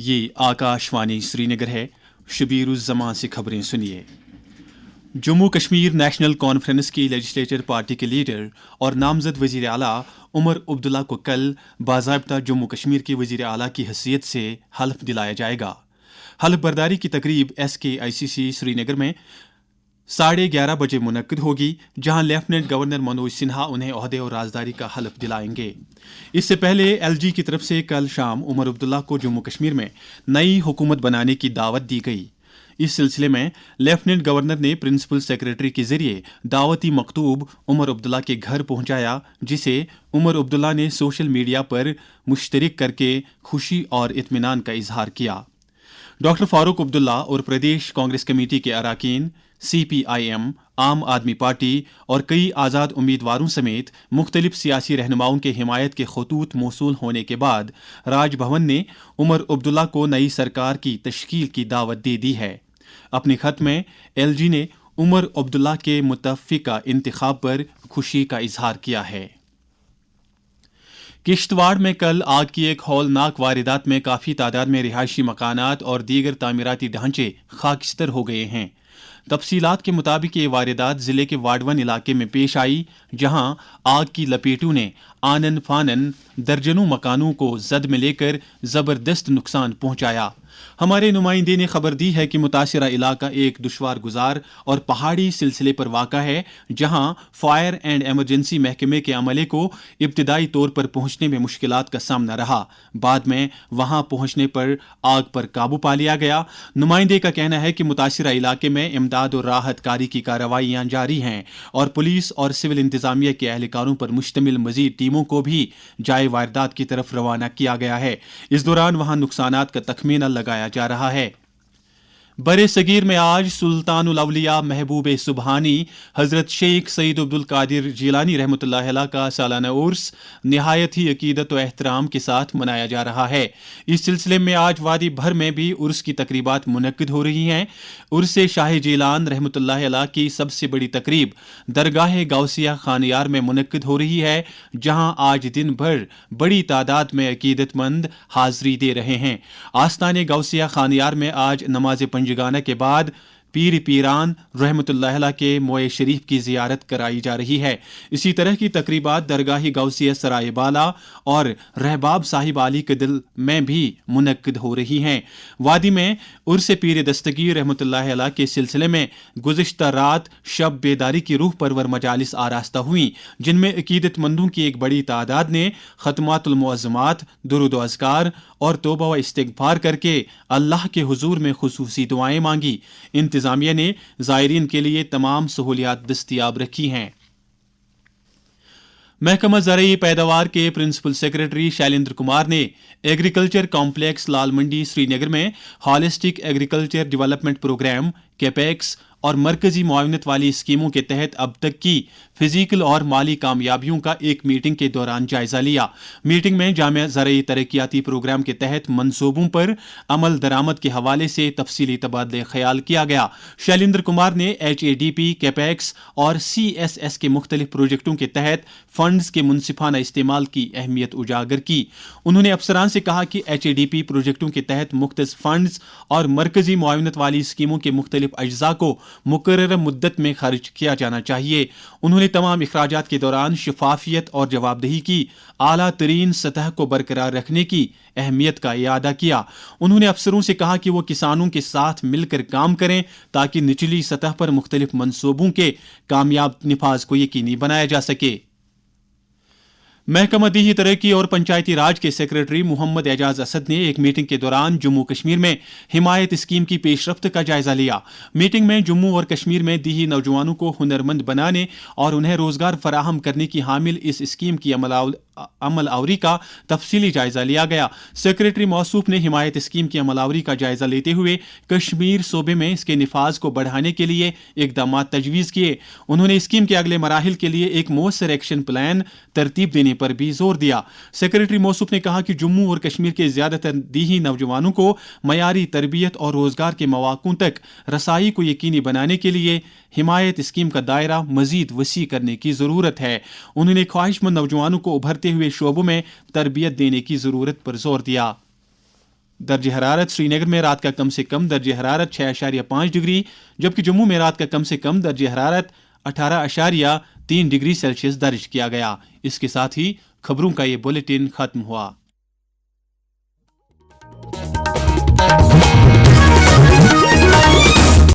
ये आकाशवाणी श्रीनगर है। शबीरुज़्ज़मां से खबरें सुनिए। जम्मू कश्मीर नेशनल कॉन्फ्रेंस की लेजिस्लेचर पार्टी के लीडर और नामजद वज़ीर आला उमर अब्दुल्ला को कल बाज़ाब्ता जम्मू कश्मीर के वज़ीर आला की हैसियत से हल्फ दिलाया जाएगा। हल्फ बर्दारी की तकरीब SKICC श्रीनगर में 11:30 बजे मुनक्किद होगी, जहां लेफ्टिनेंट गवर्नर मनोज सिन्हा उन्हें ओहदे और राजदारी का हल्फ दिलाएंगे। इससे पहले LG की तरफ से कल शाम उमर अब्दुल्ला को जम्मू कश्मीर में नई हुकूमत बनाने की दावत दी गई। इस सिलसिले में लेफ्टिनेंट गवर्नर ने प्रिंसिपल सेक्रेटरी के जरिए दावती मकतूब उमर अब्दुल्ला के घर पहुंचाया, जिसे उमर अब्दुल्ला ने सोशल मीडिया पर मुश्तरक करके खुशी और इत्मीनान का इजहार किया। डॉक्टर फारूक अब्दुल्ला और प्रदेश कांग्रेस कमेटी के अरकान, CPIM, आम आदमी पार्टी और कई आज़ाद उम्मीदवारों समेत मुख्तलिफ सियासी रहनुमाओं के हिमायत के खतूत मौसूल होने के बाद राजभवन ने उमर अब्दुल्ला को नई सरकार की तश्कील की दावत दे दी है। अपने खत में LG ने उमर अब्दुल्ला के मुतफ़िका इंतखाब पर खुशी का इजहार किया है। किश्तवाड़ में कल आग की एक हौलनाक वारदात में काफ़ी तादाद में रिहायशी मकानात और दीगर तामीराती ढांचे खाकिस्तर हो गए हैं। तफसीलात के मुताबिक ये वारदात ज़िले के वाडवन इलाके में पेश आई, जहां आग की लपेटों ने आनन फानन दर्जनों मकानों को जद में लेकर ज़बरदस्त नुकसान पहुंचाया। हमारे नुमाइंदे ने खबर दी है कि मुतासिरा इलाका एक दुश्वार गुजार और पहाड़ी सिलसिले पर वाक़ा है, जहां फायर एंड एमरजेंसी महकमे के अमले को इब्तदाई तौर पर पहुंचने में मुश्किलात का सामना रहा। बाद में वहां पहुंचने पर आग पर काबू पा लिया गया। नुमाइंदे का कहना है कि मुतासिरा इलाके में इमदाद और राहत कारी की कार्रवाइयां जारी हैं और पुलिस और सिविल इंतजामिया के एहलकारों पर मुश्तमिल मजीद टीमों को भी जाए वारदात की तरफ रवाना किया गया है। इस दौरान वहां नुकसानात का तखमीना लगाया जा रहा है। बरे सगीर में आज सुल्तानुल अवलिया महबूब सुबहानी हज़रत शेख सईद अब्दुल कादिर जिलानी रहमतुल्लाह अलैह का सालाना उर्स निहायत ही अकीदत व एहतराम के साथ मनाया जा रहा है। इस सिलसिले में आज वादी भर में भी उर्स की तकरीबात मुनक्किद हो रही हैं। उर्स शाह जिलान रहमतुल्लाह अलैह की सबसे बड़ी तकरीब दरगाह गौसिया खानियार में मुनक्किद हो रही है, जहां आज दिन भर बड़ी तादाद में अकीदतमंद हाजिरी दे रहे हैं। आस्ताने गौसिया खानियार में आज नमाज पंजगाना के बाद पीर पीरान रहमतुल्लाह अलैह के मोए शरीफ की जियारत कराई जा रही है। इसी तरह की तकरीबात दरगाही गौसिया सराय बाला और रहबाब साहिब अली के दिल में भी मुनक्किद हो रही हैं। वादी में उर्स पीर दस्तगीर रहमतुल्लाह अलैह के सिलसिले में गुज़िश्ता रात शब बेदारी की रूह परवर मजालिस आरास्ता हुई, जिनमें अकीदतमंदों की एक बड़ी तादाद ने खतमातुल मुअज़्ज़मात, दुरूद व अज़कार और तौबा व इस्तिग़फ़ार करके अल्लाह के हुजूर में खुसूसी दुआएं मांगी। इंतज़ामिया ने ज़ायरीन के लिए तमाम सहूलियात दस्तयाब रखी हैं। महकमा ज़राई पैदावार के प्रिंसिपल सेक्रेटरी शैलेंद्र कुमार ने एग्रीकल्चर कॉम्प्लेक्स लाल मंडी श्रीनगर में holistic agriculture development programme capex और मरकजी मुआवनत वाली स्कीमों के तहत अब तक की फिजिकल और माली कामयाबियों का एक मीटिंग के दौरान जायजा लिया। मीटिंग में जामिया ज़राई तरक्याती प्रोग्राम के तहत मंसूबों पर अमल दरामद के हवाले से तफसीली तबादले ख्याल किया गया। शैलेंद्र कुमार ने HADP, कैपेक्स और CSS के मुख्तलिफ प्रोजेक्टों के तहत फंड्स के मुनसिफाना इस्तेमाल की अहमियत उजागर की। उन्होंने अफसरान से कहा कि HADP प्रोजेक्टों के तहत मुख्तस फंड्स और मरकजी मुआवनत वाली स्कीमों के मुख्तलिफ अज्जा को मुकर्रर मुद्दत में खर्च किया जाना चाहिए। उन्होंने तमाम इखराजात के दौरान शफाफियत और जवाबदेही की आला तरीन सतह को बरकरार रखने की अहमियत का इयादा किया। उन्होंने अफसरों से कहा कि वो किसानों के साथ मिलकर काम करें ताकि निचली सतह पर मुख्तलिफ मंसूबों के कामयाब निफाज को यकीनी बनाया जा सके। महकमा दीही तरक्की और पंचायती राज के सेक्रेटरी मोहम्मद एजाज असद ने एक मीटिंग के दौरान जम्मू कश्मीर में हिमायत स्कीम की पेशरफ्त का जायजा लिया। मीटिंग में जम्मू और कश्मीर में दीही नौजवानों को हुनरमंद बनाने और उन्हें रोजगार फराहम करने की हामिल इस स्कीम की अमल आवरी का तफसीली जायजा लिया गया। सेक्रेटरी मौसूफ ने हिमायत स्कीम की अमल आवरी का जायजा लेते हुए कश्मीर सूबे में इसके निफाज को बढ़ाने के लिए इकदाम तजवीज़ किए। उन्होंने स्कीम के अगले मराहिल के लिए एक मौसर एक्शन प्लान तरतीब देने पर भी जोर दिया। सेक्रेटरी मौसूफ ने कहा कि जम्मू और कश्मीर के ज्यादातर दीही नौजवानों को मयारी तरबियत और रोजगार के मौक़ों तक रसाई को यकीनी बनाने के लिए हिमायत स्कीम का दायरा मजीद वसी करने की ज़रूरत है। उन्होंने ख्वाहिशमंद नौजवानों को उभरते हुए शोबों में तरबियत देने की ज़रूरत पर जोर दिया। درجہ حرارت سری نگر میں رات کا کم سے کم درجہ حرارت 6.5 ڈگری جبکہ جموں میں رات کا کم سے کم درجہ حرارت 18.3 ڈگری سیلسیس درج کیا گیا۔ اس کے ساتھ ہی خبروں کا یہ بلیٹن ختم ہوا۔